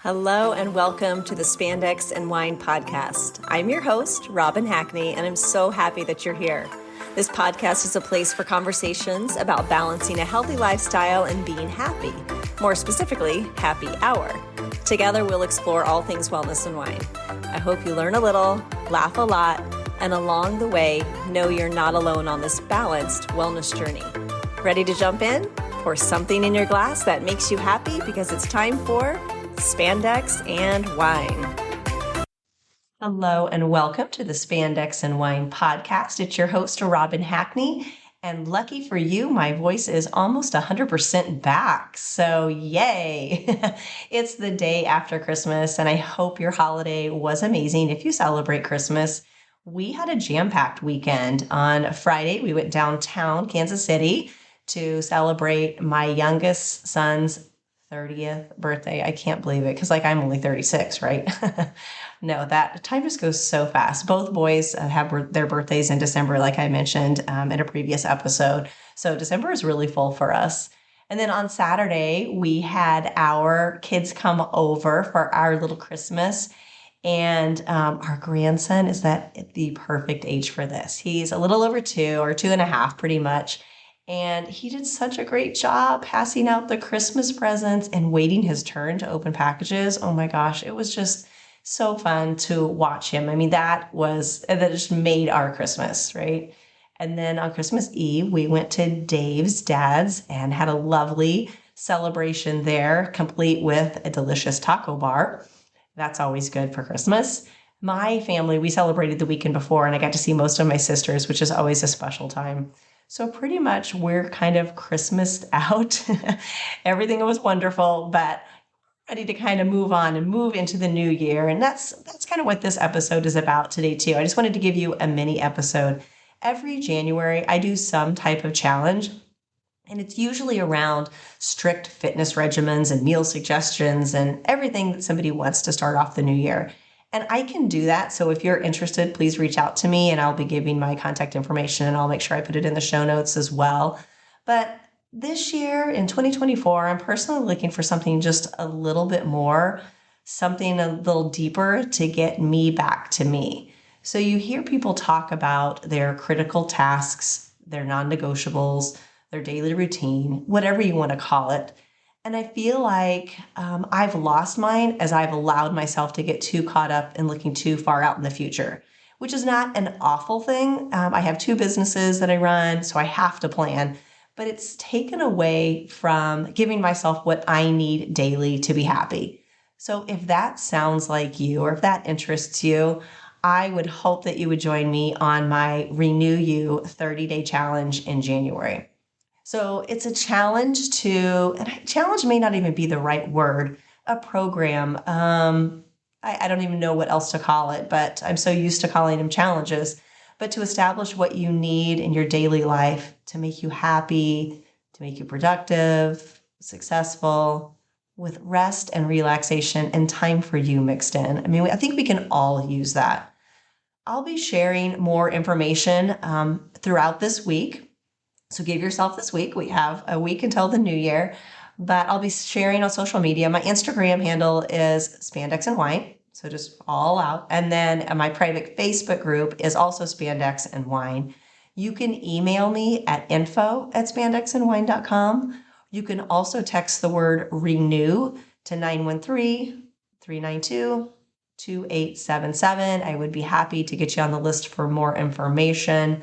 Hello and welcome to the Spandex and Wine podcast. I'm your host, Robin Hackney, and I'm so happy that you're here. This podcast is a place for conversations about balancing a healthy lifestyle and being happy. More specifically, happy hour. Together, we'll explore all things wellness and wine. I hope you learn a little, laugh a lot, and along the way, know you're not alone on this balanced wellness journey. Ready to jump in? Pour something in your glass that makes you happy because it's time for Spandex and Wine. Hello and welcome to the Spandex and Wine podcast. It's your host, Robin Hackney, and lucky for you, my voice is almost 100% back. So yay! It's the day after Christmas, and I hope your holiday was amazing. If you celebrate Christmas, we had a jam-packed weekend. On Friday, we went downtown Kansas City to celebrate my youngest son's 30th birthday. I can't believe it because I'm only 36, right? No, that time just goes so fast. Both boys have their birthdays in December, like I mentioned in a previous episode. So December is really full for us. And then on Saturday, we had our kids come over for our little Christmas. And our grandson is at the perfect age for this. He's a little over 2 or 2.5, pretty much. And he did such a great job passing out the Christmas presents and waiting his turn to open packages. Oh my gosh, it was just so fun to watch him. I mean, that just made our Christmas, right? And then on Christmas Eve, we went to Dave's dad's and had a lovely celebration there, complete with a delicious taco bar. That's always good for Christmas. My family, we celebrated the weekend before, and I got to see most of my sisters, which is always a special time. So pretty much we're kind of Christmased out. Everything was wonderful, but ready to kind of move on and move into the new year. And that's kind of what this episode is about today too. I just wanted to give you a mini episode. Every January, I do some type of challenge, and it's usually around strict fitness regimens and meal suggestions and everything that somebody wants to start off the new year. And I can do that. So if you're interested, please reach out to me and I'll be giving my contact information and I'll make sure I put it in the show notes as well. But this year in 2024, I'm personally looking for something just a little bit more, something a little deeper to get me back to me. So you hear people talk about their critical tasks, their non-negotiables, their daily routine, whatever you want to call it. And I feel like I've lost mine as I've allowed myself to get too caught up in looking too far out in the future, which is not an awful thing. I have 2 businesses that I run, so I have to plan, but it's taken away from giving myself what I need daily to be happy. So if that sounds like you or if that interests you, I would hope that you would join me on my Renew You 30-day challenge in January. So it's a challenge and challenge may not even be the right word, a program. I don't even know what else to call it, but I'm so used to calling them challenges. But to establish what you need in your daily life to make you happy, to make you productive, successful, with rest and relaxation and time for you mixed in. I mean, I think we can all use that. I'll be sharing more information throughout this week. So give yourself this week. We have a week until the new year, but I'll be sharing on social media. My Instagram handle is Spandex and Wine, so just all out. And then my private Facebook group is also Spandex and Wine. You can email me at info@spandexandwine.com. You can also text the word renew to 913-392-2877. I would be happy to get you on the list for more information.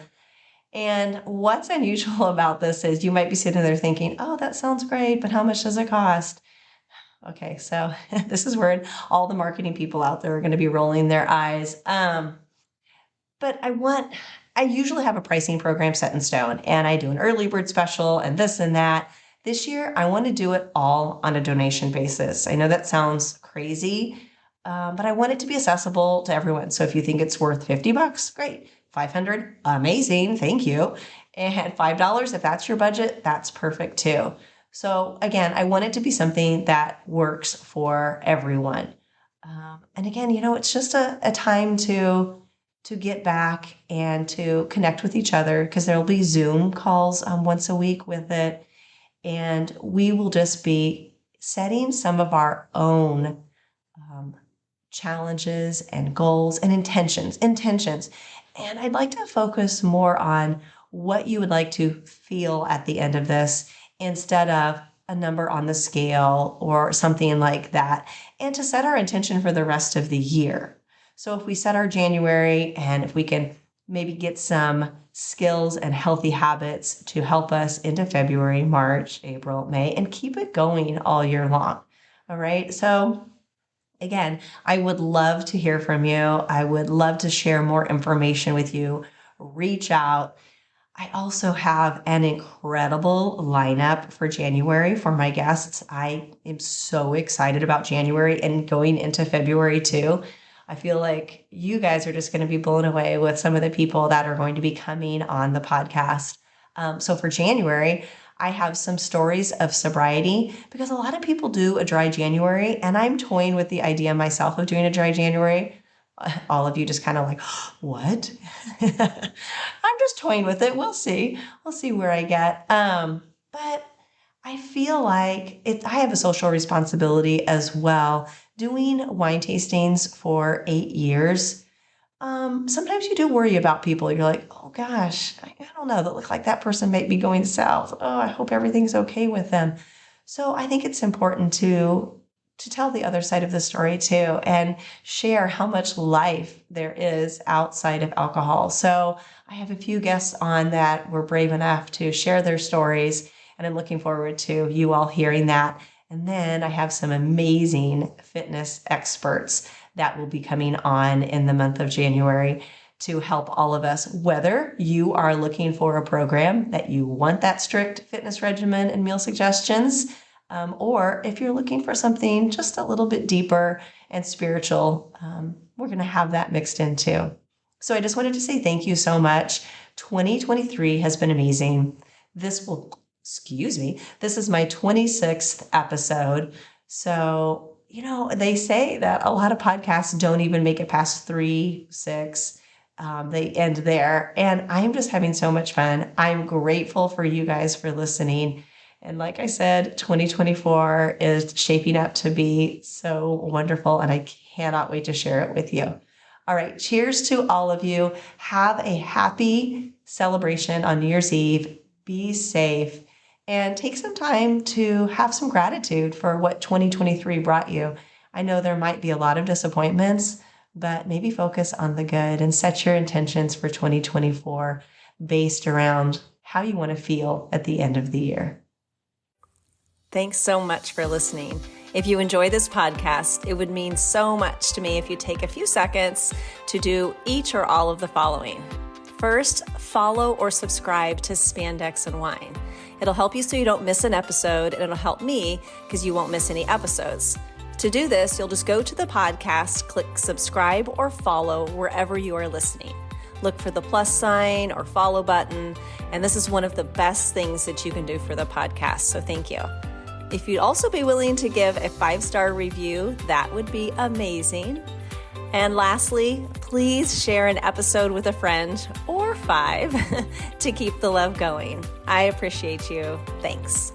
And what's unusual about this is you might be sitting there thinking, oh, that sounds great, but how much does it cost? Okay, so this is where all the marketing people out there are going to be rolling their eyes. But I usually have a pricing program set in stone, and I do an early bird special and this and that. This year, I want to do it all on a donation basis. I know that sounds crazy, but I want it to be accessible to everyone. So if you think it's worth $50, great. $500, amazing, thank you. And $5, if that's your budget, that's perfect too. So again, I want it to be something that works for everyone. And again, it's just a time to get back and to connect with each other because there'll be Zoom calls once a week with it. And we will just be setting some of our own challenges and goals and intentions. And I'd like to focus more on what you would like to feel at the end of this instead of a number on the scale or something like that, and to set our intention for the rest of the year. So if we set our January and if we can maybe get some skills and healthy habits to help us into February, March, April, May, and keep it going all year long. All right. So again, I would love to hear from you. I would love to share more information with you. Reach out. I also have an incredible lineup for January for my guests. I am so excited about January and going into February too. I feel like you guys are just going to be blown away with some of the people that are going to be coming on the podcast. So for January, I have some stories of sobriety because a lot of people do a dry January, and I'm toying with the idea myself of doing a dry January. All of you just kind of like, what? I'm just toying with it. We'll see. We'll see where I get. But I feel like I have a social responsibility as well. Doing wine tastings for 8 years, sometimes you do worry about people. You're like, oh gosh, I don't know. That look like that person might be going south. Oh, I hope everything's okay with them. So I think it's important to tell the other side of the story too, and share how much life there is outside of alcohol. So I have a few guests on that were brave enough to share their stories, and I'm looking forward to you all hearing that. And then I have some amazing fitness experts that will be coming on in the month of January to help all of us, whether you are looking for a program that you want that strict fitness regimen and meal suggestions, or if you're looking for something just a little bit deeper and spiritual, we're going to have that mixed in too. So I just wanted to say thank you so much. 2023 has been amazing. This is my 26th episode. So, they say that a lot of podcasts don't even make it past 3, 6. They end there. And I'm just having so much fun. I'm grateful for you guys for listening. And like I said, 2024 is shaping up to be so wonderful, and I cannot wait to share it with you. All right, cheers to all of you. Have a happy celebration on New Year's Eve. Be safe and take some time to have some gratitude for what 2023 brought you. I know there might be a lot of disappointments, but maybe focus on the good and set your intentions for 2024 based around how you want to feel at the end of the year. Thanks so much for listening. If you enjoy this podcast, it would mean so much to me if you take a few seconds to do each or all of the following. First, follow or subscribe to Spandex and Wine. It'll help you so you don't miss an episode, and it'll help me because you won't miss any episodes. To do this, you'll just go to the podcast, click subscribe or follow wherever you are listening. Look for the plus sign or follow button, and this is one of the best things that you can do for the podcast, so thank you. If you'd also be willing to give a 5-star review, that would be amazing. And lastly, please share an episode with a friend or 5 to keep the love going. I appreciate you. Thanks.